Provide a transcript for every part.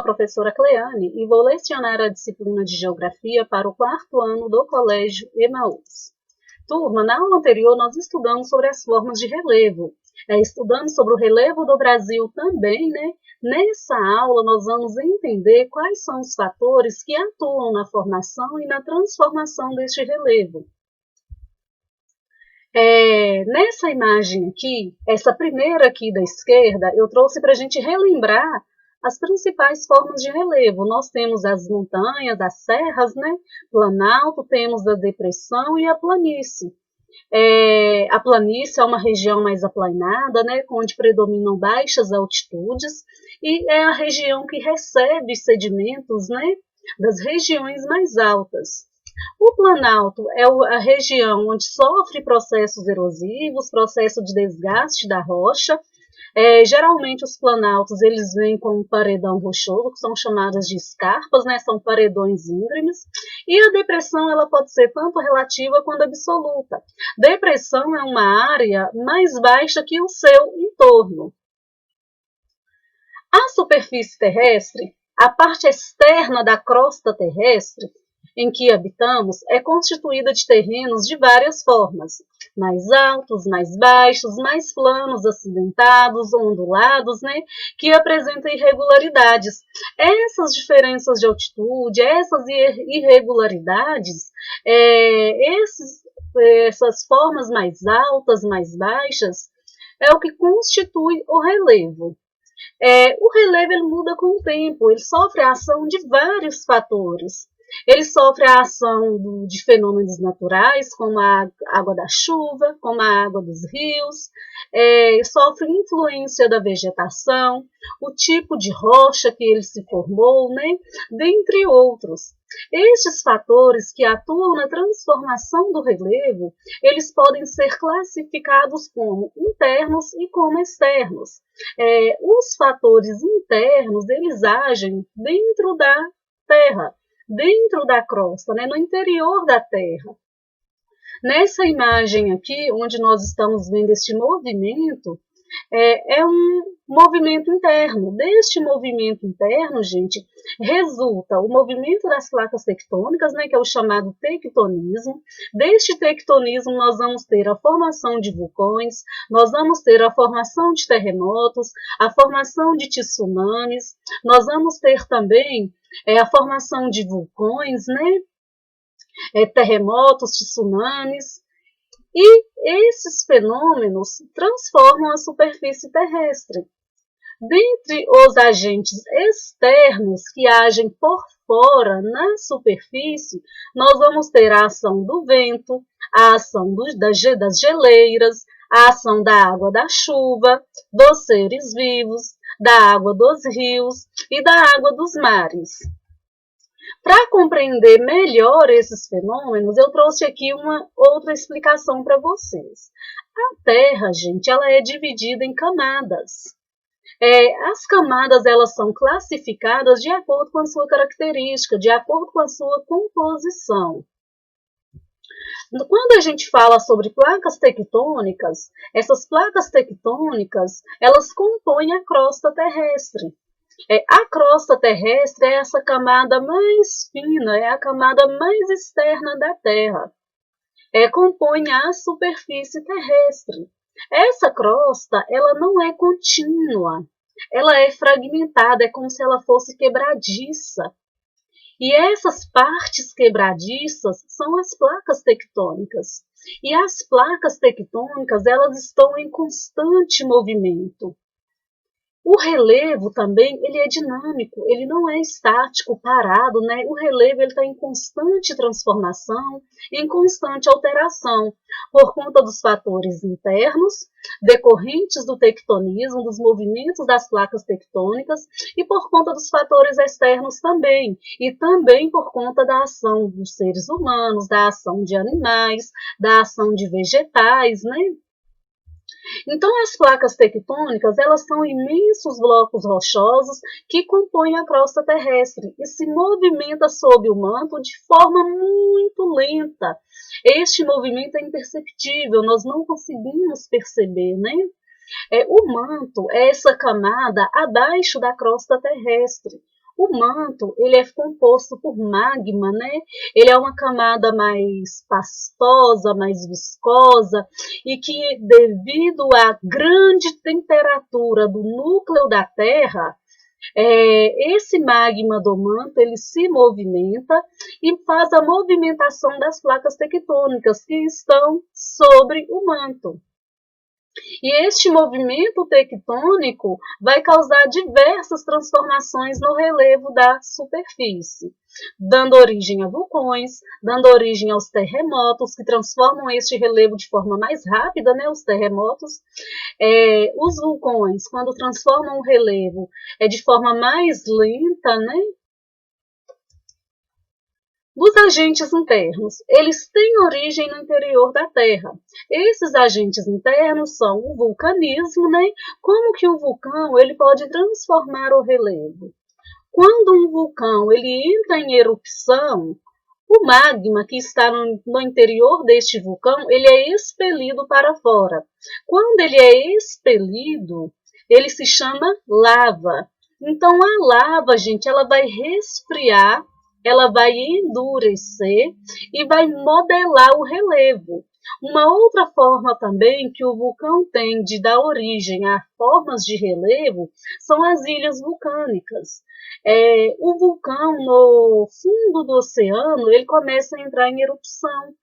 professora Cleane e vou lecionar a disciplina de Geografia para o 4º ano do Colégio Emaús. Turma, na aula anterior nós estudamos sobre as formas de relevo. Estudamos sobre o relevo do Brasil também, né? Nessa aula nós vamos entender quais são os fatores que atuam na formação e na transformação deste relevo. Nessa imagem aqui, essa primeira aqui da esquerda, eu trouxe para a gente relembrar as principais formas de relevo. Nós temos as montanhas, as serras, né? Planalto, temos a depressão e a planície. A planície é uma região mais aplainada, né? Onde predominam baixas altitudes e é a região que recebe sedimentos, né? Das regiões mais altas. O planalto é a região onde sofre processos erosivos, processo de desgaste da rocha. Geralmente os planaltos eles vêm com um paredão rochoso, que são chamadas de escarpas, né? São paredões íngremes. E a depressão ela pode ser tanto relativa quanto absoluta. Depressão é uma área mais baixa que o seu entorno. A superfície terrestre, a parte externa da crosta terrestre, em que habitamos é constituída de terrenos de várias formas, mais altos, mais baixos, mais planos, acidentados, ondulados, né, que apresentam irregularidades. Essas diferenças de altitude, essas irregularidades, essas formas mais altas, mais baixas, é o que constitui o relevo. O relevo ele muda com o tempo, ele sofre a ação de vários fatores. Ele sofre a ação de fenômenos naturais, como a água da chuva, como a água dos rios, sofre influência da vegetação, o tipo de rocha que ele se formou, né? Dentre outros. Estes fatores que atuam na transformação do relevo, eles podem ser classificados como internos e como externos. Os fatores internos, eles agem dentro da Terra, dentro da crosta, né, no interior da Terra. Nessa imagem aqui, onde nós estamos vendo este movimento, é um movimento interno. Deste movimento interno, gente, resulta o movimento das placas tectônicas, né, que é o chamado tectonismo. Deste tectonismo, nós vamos ter a formação de vulcões, nós vamos ter a formação de terremotos, a formação de tsunamis, nós vamos ter também a formação de vulcões, né, terremotos, tsunamis. E esses fenômenos transformam a superfície terrestre. Dentre os agentes externos que agem por fora na superfície, nós vamos ter a ação do vento, a ação das geleiras, a ação da água da chuva, dos seres vivos, da água dos rios e da água dos mares. Para compreender melhor esses fenômenos, eu trouxe aqui uma outra explicação para vocês. A Terra, gente, ela é dividida em camadas. As camadas elas são classificadas de acordo com a sua característica, de acordo com a sua composição. Quando a gente fala sobre placas tectônicas, essas placas tectônicas elas compõem a crosta terrestre. A crosta terrestre é essa camada mais fina, é a camada mais externa da Terra. Compõe a superfície terrestre. Essa crosta, ela não é contínua, ela é fragmentada, é como se ela fosse quebradiça. E essas partes quebradiças são as placas tectônicas. E as placas tectônicas, elas estão em constante movimento. O relevo também, ele é dinâmico, ele não é estático, parado, né? O relevo está em constante transformação, em constante alteração, por conta dos fatores internos, decorrentes do tectonismo, dos movimentos das placas tectônicas, e por conta dos fatores externos também, e também por conta da ação dos seres humanos, da ação de animais, da ação de vegetais, né? Então, as placas tectônicas, elas são imensos blocos rochosos que compõem a crosta terrestre e se movimenta sob o manto de forma muito lenta. Este movimento é imperceptível, nós não conseguimos perceber, né? O manto é essa camada abaixo da crosta terrestre. O manto, ele é composto por magma, né? Ele é uma camada mais pastosa, mais viscosa, e que, devido à grande temperatura do núcleo da Terra, esse magma do manto ele se movimenta e faz a movimentação das placas tectônicas que estão sobre o manto. E este movimento tectônico vai causar diversas transformações no relevo da superfície, dando origem a vulcões, dando origem aos terremotos, que transformam este relevo de forma mais rápida, né, os terremotos. Os vulcões, quando transformam o relevo de forma mais lenta, né, dos agentes internos. Eles têm origem no interior da Terra. Esses agentes internos são o vulcanismo, né? Como que o vulcão ele pode transformar o relevo? Quando um vulcão ele entra em erupção, o magma que está no interior deste vulcão ele é expelido para fora. Quando ele é expelido, ele se chama lava. Então a lava, gente, ela vai resfriar, ela vai endurecer e vai modelar o relevo. Uma outra forma também que o vulcão tem de dar origem a formas de relevo são as ilhas vulcânicas. O vulcão no fundo do oceano ele começa a entrar em erupção.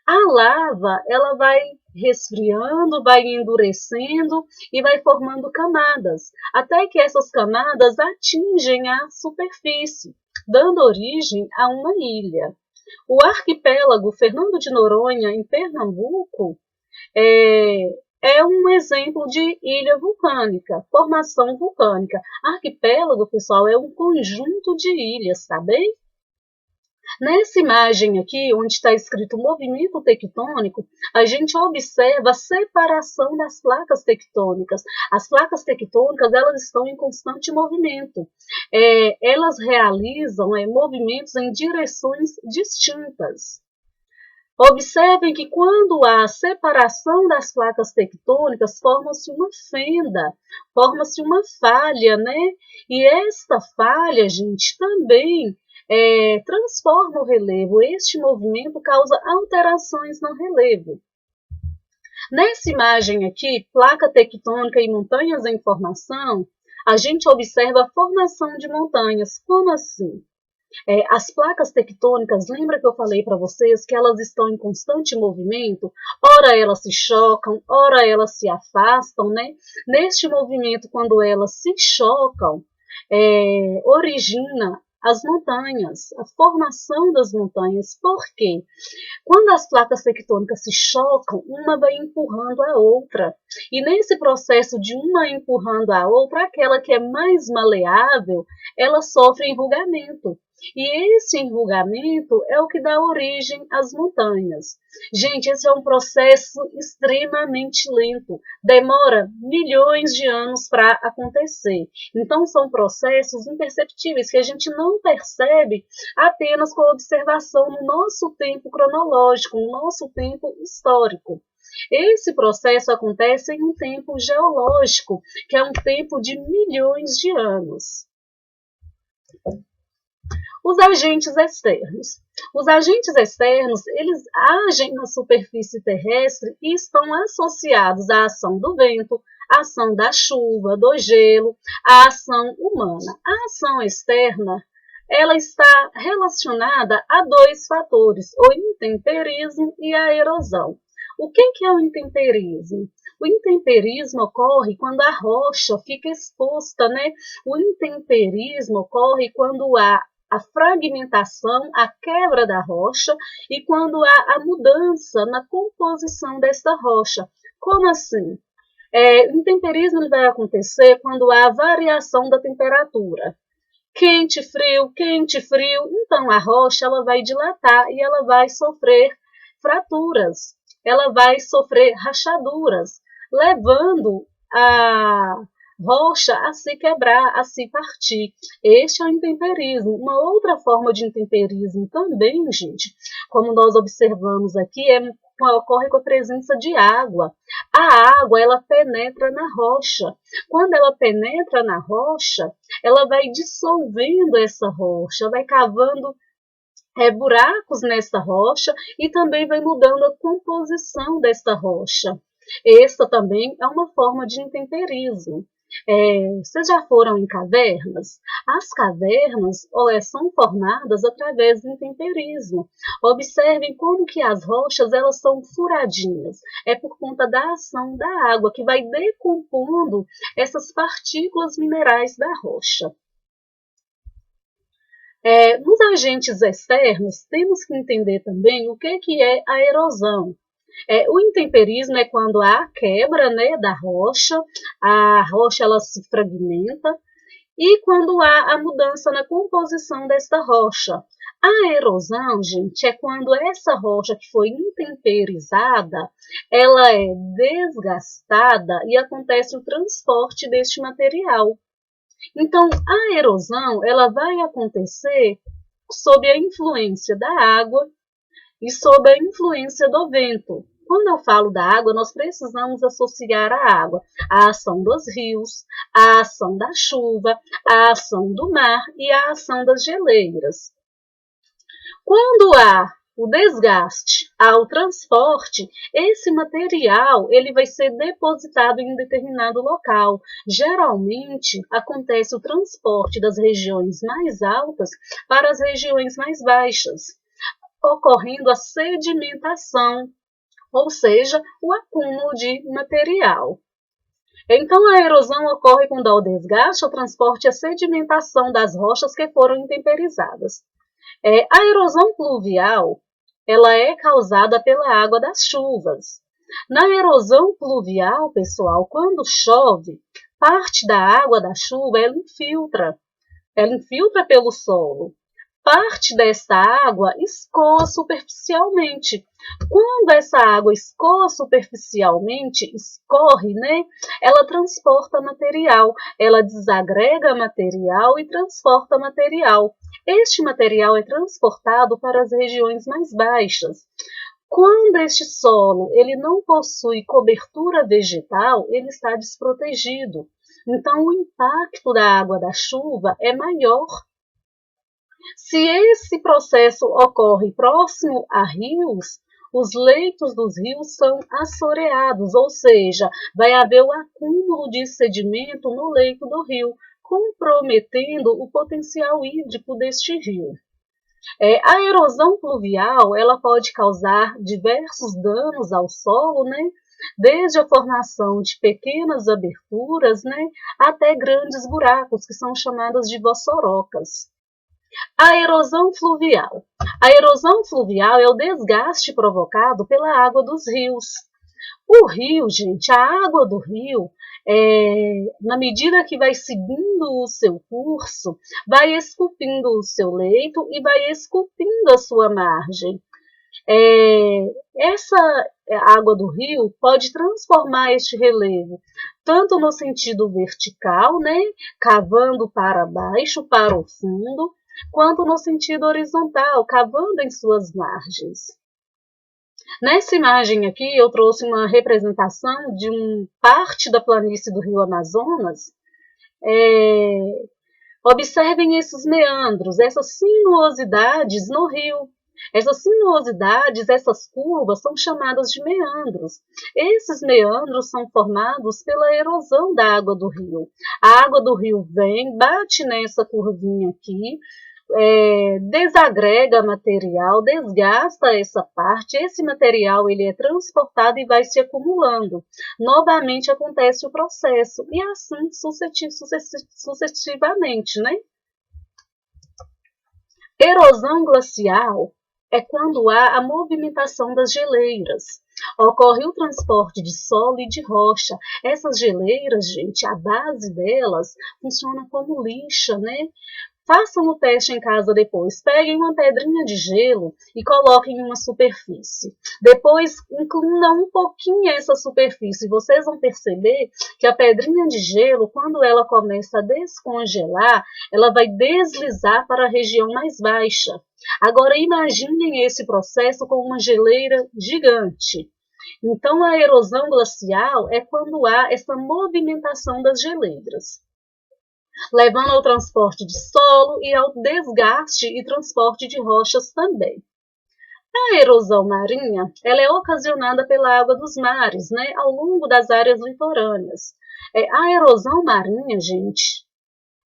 A lava ela vai resfriando, vai endurecendo e vai formando camadas, até que essas camadas atingem a superfície, dando origem a uma ilha. O arquipélago Fernando de Noronha, em Pernambuco, é um exemplo de ilha vulcânica, formação vulcânica. Arquipélago, pessoal, é um conjunto de ilhas, tá bem? Nessa imagem aqui, onde está escrito movimento tectônico, a gente observa a separação das placas tectônicas. As placas tectônicas elas estão em constante movimento. Elas realizam movimentos em direções distintas. Observem que quando há separação das placas tectônicas, forma-se uma fenda, forma-se uma falha, né? E esta falha, gente, também transforma o relevo. Este movimento causa alterações no relevo. Nessa imagem aqui, placa tectônica e montanhas em formação, a gente observa a formação de montanhas. Como assim? As placas tectônicas, lembra que eu falei para vocês que elas estão em constante movimento? Ora elas se chocam, ora elas se afastam, né? Neste movimento, quando elas se chocam, origina as montanhas, a formação das montanhas. Por quê? Quando as placas tectônicas se chocam, uma vai empurrando a outra. E nesse processo de uma empurrando a outra, aquela que é mais maleável, ela sofre enrugamento. E esse enrugamento é o que dá origem às montanhas. Gente, esse é um processo extremamente lento. Demora milhões de anos para acontecer. Então, são processos imperceptíveis que a gente não percebe apenas com a observação no nosso tempo cronológico, no nosso tempo histórico. Esse processo acontece em um tempo geológico, que é um tempo de milhões de anos. Os agentes externos. Os agentes externos, eles agem na superfície terrestre e estão associados à ação do vento, à ação da chuva, do gelo, à ação humana. A ação externa, ela está relacionada a dois fatores, o intemperismo e a erosão. O que é o intemperismo? O intemperismo ocorre quando a rocha fica exposta, né? O intemperismo ocorre quando há a fragmentação, a quebra da rocha e quando há a mudança na composição desta rocha. Como assim? O intemperismo vai acontecer quando há variação da temperatura. Quente, frio, então a rocha ela vai dilatar e ela vai sofrer fraturas, ela vai sofrer rachaduras, levando a rocha a se quebrar, a se partir. Este é o intemperismo. Uma outra forma de intemperismo também, gente, como nós observamos aqui, ocorre com a presença de água. A água, ela penetra na rocha. Quando ela penetra na rocha, ela vai dissolvendo essa rocha, vai cavando buracos nessa rocha e também vai mudando a composição desta rocha. Esta também é uma forma de intemperismo. Vocês já foram em cavernas? As cavernas são formadas através do intemperismo. Observem como que as rochas elas são furadinhas. É por conta da ação da água que vai decompondo essas partículas minerais da rocha. Nos agentes externos, temos que entender também o que é a erosão. O intemperismo é quando há quebra, né, da rocha, a rocha ela se fragmenta, e quando há a mudança na composição desta rocha. A erosão, gente, é quando essa rocha que foi intemperizada, ela é desgastada e acontece o transporte deste material. Então, a erosão ela vai acontecer sob a influência da água e sob a influência do vento. Quando eu falo da água, nós precisamos associar a água à ação dos rios, à ação da chuva, à ação do mar e à ação das geleiras. Quando há o desgaste ao transporte, esse material ele vai ser depositado em um determinado local. Geralmente, acontece o transporte das regiões mais altas para as regiões mais baixas, ocorrendo a sedimentação, ou seja, o acúmulo de material. Então, a erosão ocorre quando há o desgaste, o transporte e a sedimentação das rochas que foram intemperizadas. A erosão pluvial ela é causada pela água das chuvas. Na erosão pluvial, pessoal, quando chove, parte da água da chuva ela infiltra pelo solo. Parte dessa água escoa superficialmente. Quando essa água escoa superficialmente, escorre, né? Ela transporta material, ela desagrega material e transporta material. Este material é transportado para as regiões mais baixas. Quando este solo ele não possui cobertura vegetal, ele está desprotegido. Então, o impacto da água da chuva é maior. Se esse processo ocorre próximo a rios, os leitos dos rios são assoreados, ou seja, vai haver o acúmulo de sedimento no leito do rio, comprometendo o potencial hídrico deste rio. A erosão pluvial ela pode causar diversos danos ao solo, né? Desde a formação de pequenas aberturas, né? Até grandes buracos, que são chamadas de vossorocas. A erosão fluvial. A erosão fluvial é o desgaste provocado pela água dos rios. O rio, gente, a água do rio, na medida que vai seguindo o seu curso, vai esculpindo o seu leito e vai esculpindo a sua margem. Essa água do rio pode transformar este relevo tanto no sentido vertical, né, cavando para baixo, para o fundo, quanto no sentido horizontal, cavando em suas margens. Nessa imagem aqui, eu trouxe uma representação de parte da planície do rio Amazonas. Observem esses meandros, essas sinuosidades no rio. Essas sinuosidades, essas curvas, são chamadas de meandros. Esses meandros são formados pela erosão da água do rio. A água do rio vem, bate nessa curvinha aqui, desagrega material, desgasta essa parte, esse material ele é transportado e vai se acumulando. Novamente acontece o processo, e assim sucessivamente, né? Erosão glacial é quando há a movimentação das geleiras. Ocorre o transporte de solo e de rocha. Essas geleiras, gente, a base delas funciona como lixa, né? Façam o teste em casa depois. Peguem uma pedrinha de gelo e coloquem em uma superfície. Depois, inclinam um pouquinho essa superfície. Vocês vão perceber que a pedrinha de gelo, quando ela começa a descongelar, ela vai deslizar para a região mais baixa. Agora, imaginem esse processo com uma geleira gigante. Então, a erosão glacial é quando há essa movimentação das geleiras. levando ao transporte de solo e ao desgaste e transporte de rochas também. A erosão marinha, ela é ocasionada pela água dos mares, né, ao longo das áreas litorâneas. A erosão marinha, gente,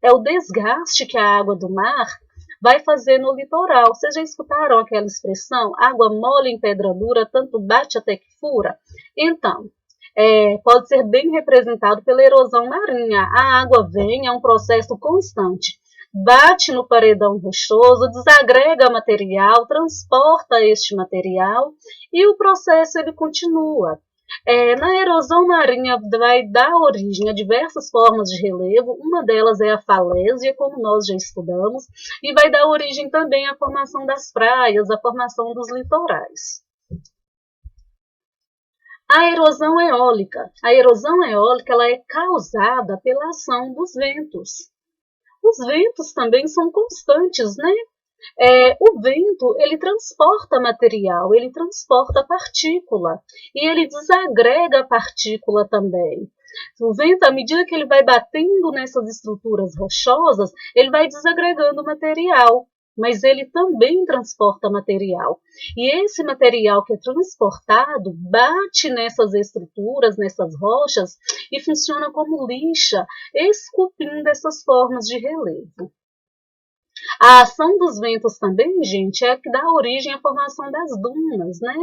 é o desgaste que a água do mar vai fazer no litoral. Vocês já escutaram aquela expressão? Água mole em pedra dura, tanto bate até que fura? Então, pode ser bem representado pela erosão marinha. A água vem, é um processo constante. Bate no paredão rochoso, desagrega material, transporta este material e o processo ele continua. Na erosão marinha vai dar origem a diversas formas de relevo, uma delas é a falésia, como nós já estudamos, e vai dar origem também à formação das praias, à formação dos litorais. A erosão eólica. A erosão eólica ela é causada pela ação dos ventos. Os ventos também são constantes, né? O vento, ele transporta material, ele transporta partícula e ele desagrega a partícula também. O vento, à medida que ele vai batendo nessas estruturas rochosas, ele vai desagregando material, mas ele também transporta material. E esse material que é transportado bate nessas estruturas, nessas rochas, e funciona como lixa, esculpindo essas formas de relevo. A ação dos ventos também, gente, é a que dá origem à formação das dunas, né?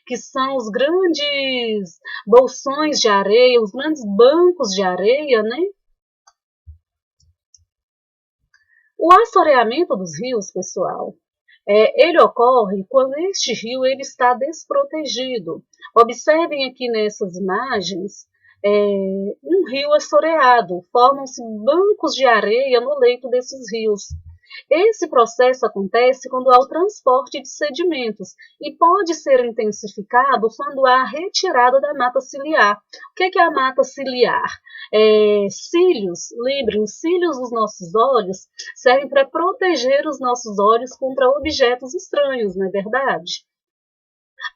Que são os grandes bolsões de areia, os grandes bancos de areia, né? O assoreamento dos rios, pessoal, ele ocorre quando este rio ele está desprotegido. Observem aqui nessas imagens um rio assoreado. Formam-se bancos de areia no leito desses rios. Esse processo acontece quando há o transporte de sedimentos e pode ser intensificado quando há a retirada da mata ciliar. O que é a mata ciliar? Cílios, lembrem, os cílios dos nossos olhos servem para proteger os nossos olhos contra objetos estranhos, não é verdade?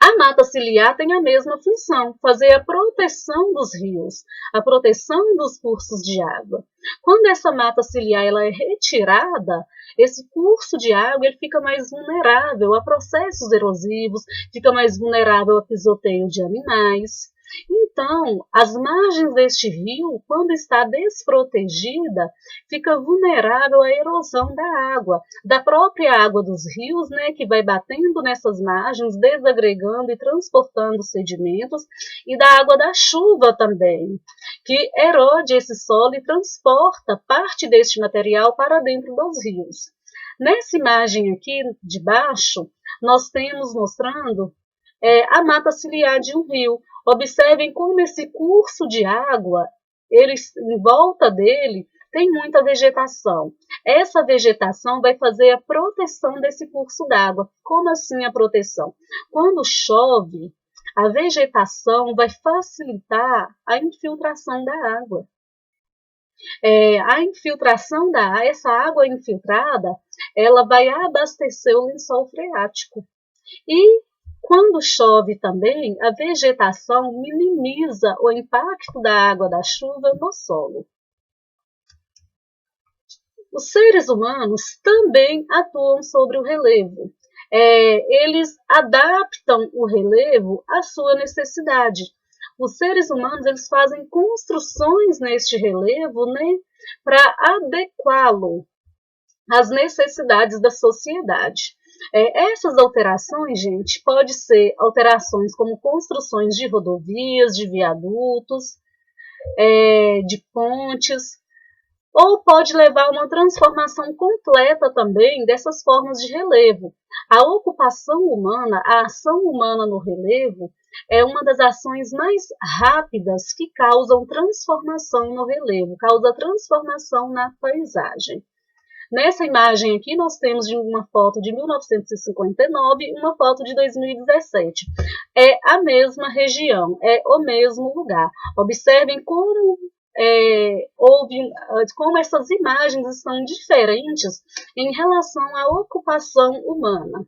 A mata ciliar tem a mesma função, fazer a proteção dos rios, a proteção dos cursos de água. Quando essa mata ciliar ela é retirada, esse curso de água ele fica mais vulnerável a processos erosivos, fica mais vulnerável a pisoteio de animais. Então, as margens deste rio, quando está desprotegida, fica vulnerável à erosão da água, da própria água dos rios, né, que vai batendo nessas margens, desagregando e transportando sedimentos, e da água da chuva também, que erode esse solo e transporta parte deste material para dentro dos rios. Nessa imagem aqui de baixo, nós temos mostrando a mata ciliar de um rio. Observem como esse curso de água, em volta dele, tem muita vegetação. Essa vegetação vai fazer a proteção desse curso d'água. Como assim a proteção? Quando chove, a vegetação vai facilitar a infiltração da água. A infiltração essa água infiltrada, ela vai abastecer o lençol freático. E quando chove também, a vegetação minimiza o impacto da água da chuva no solo. Os seres humanos também atuam sobre o relevo. Eles adaptam o relevo à sua necessidade. Os seres humanos eles fazem construções neste relevo, né, para adequá-lo às necessidades da sociedade. Essas alterações, gente, pode ser alterações como construções de rodovias, de viadutos, de pontes, ou pode levar a uma transformação completa também dessas formas de relevo. A ocupação humana, a ação humana no relevo, é uma das ações mais rápidas que causam transformação no relevo, causa transformação na paisagem. Nessa imagem aqui, nós temos uma foto de 1959 e uma foto de 2017. É a mesma região, é o mesmo lugar. Observem como como essas imagens estão diferentes em relação à ocupação humana.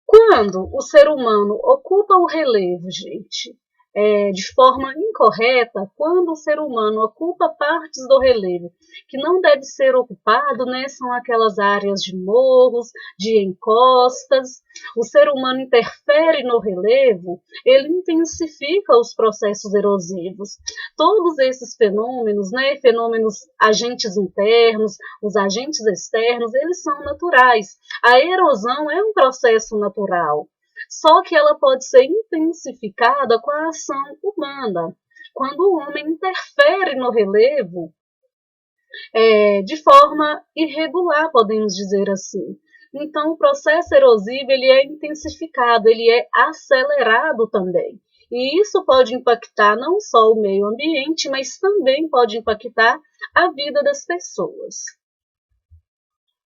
Quando o ser humano ocupa o relevo, gente, de forma incorreta quando o ser humano ocupa partes do relevo que não deve ser ocupado, né? São aquelas áreas de morros, de encostas. O ser humano interfere no relevo, ele intensifica os processos erosivos. Todos esses fenômenos, né? Fenômenos agentes internos, os agentes externos, eles são naturais. A erosão é um processo natural. Só que ela pode ser intensificada com a ação humana. Quando o homem interfere no relevo de forma irregular, podemos dizer assim. Então, o processo erosivo ele é intensificado, ele é acelerado também. E isso pode impactar não só o meio ambiente, mas também pode impactar a vida das pessoas.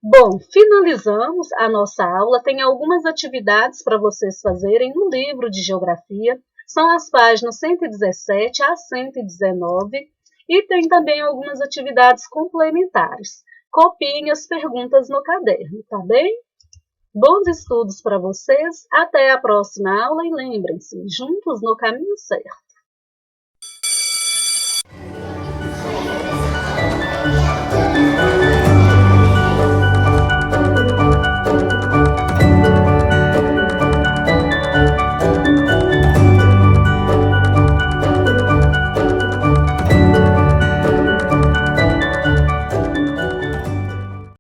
Bom, finalizamos a nossa aula. Tem algumas atividades para vocês fazerem no livro de Geografia. São as páginas 117 a 119 e tem também algumas atividades complementares. Copiem as perguntas no caderno, tá bem? Bons estudos para vocês. Até a próxima aula e lembrem-se, juntos no caminho certo.